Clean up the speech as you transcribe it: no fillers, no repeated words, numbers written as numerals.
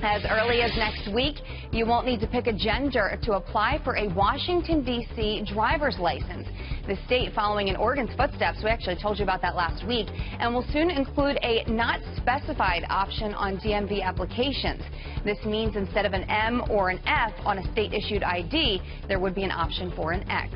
As early as next week, you won't need to pick a gender to apply for a Washington, D.C. driver's license. The state following in Oregon's footsteps, we actually told you about that last week, and will soon include a not specified option on DMV applications. This means instead of an M or an F on a state-issued ID, there would be an option for an X.